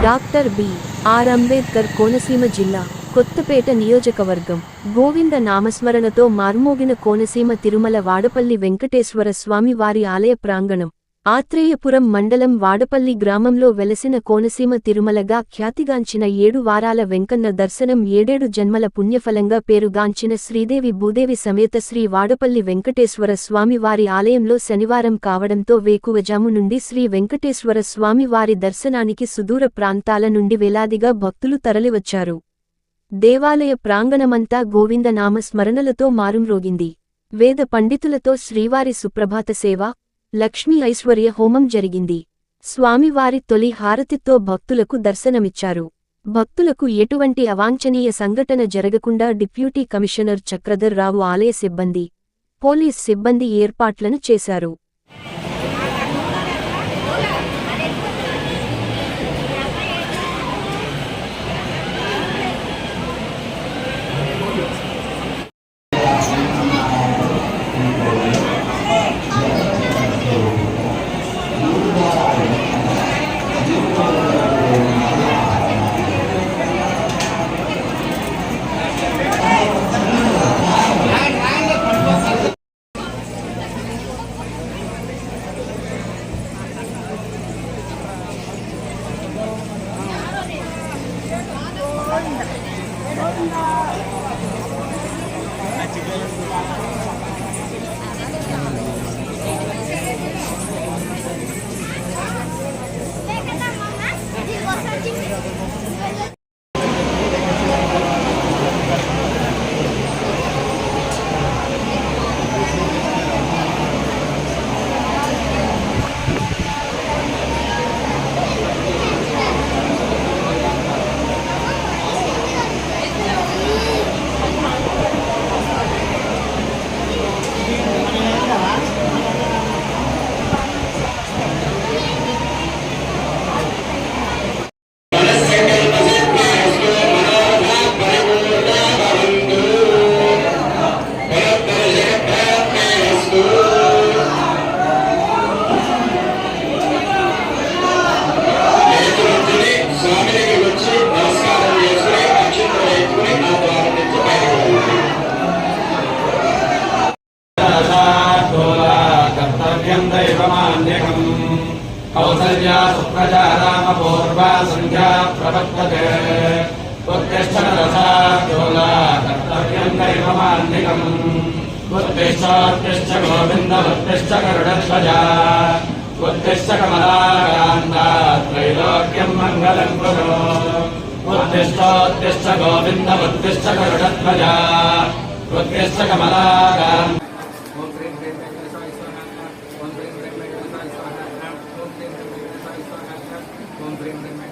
Doctor B.R.. Ambedkar Konaseema జిల్లా కొత్తపేట నియోజకవర్గం గోవింద నామస్మరణతో మార్మోగిన కోనసీమ తిరుమల వాడపల్లి వెంకటేశ్వర స్వామి వారి ఆలయ ప్రాంగణం ఆత్రేయపురం మండలం వాడపల్లి గ్రామంలో వెలసిన కోనసీమ తిరుమలగా ఖ్యాతిగాంచిన 7 వారాల వెంకన్న దర్శనం 7 జన్మల పుణ్యఫలంగా పేరుగాంచిన శ్రీదేవి భూదేవి సమేత శ్రీ వాడపల్లి వెంకటేశ్వర స్వామి వారి ఆలయంలో శనివారం కావడంతో వేకువజాము నుండి శ్రీ వెంకటేశ్వర స్వామి వారి దర్శనానికి సుదూర ప్రాంతాల నుండి వేలాదిగా భక్తులు తరలివచ్చారు. దేవాలయ ప్రాంగణమంతా గోవింద నామ స్మరణలతో మారుమ్రోగింది. వేద పండితులతో శ్రీవారి సుప్రభాత సేవ, లక్ష్మీ ఐశ్వర్య హోమం జరిగింది. స్వామివారి తొలి హారతితో భక్తులకు దర్శనమిచ్చారు. భక్తులకు ఎటువంటి అవాంఛనీయ సంఘటన జరగకుండా డిప్యూటీ కమిషనర్ చక్రధర్ రావు ఆలయ సిబ్బంది, పోలీస్ సిబ్బంది ఏర్పాట్లను చేశారు. कौसल्या सुप्रजा रामपूर्वा सन्ध्या प्रवर्तते उत्तिष्ठरसाद्योला कर्तव्यं दैवमान्निकम् उत्तिष्ठोत्तिष्ठ गोविन्द उत्तिष्ठ गरुडध्वजा उत्तिष्ठ कमलाकान्ता त्रैलोक्यं मङ्गलं कुरु उत्तिष्ठोत्तिष्ठ गोविन्द उत्तिष्ठ गरुडध्वजा उत्तिष्ठ कमलाकान्ता Bring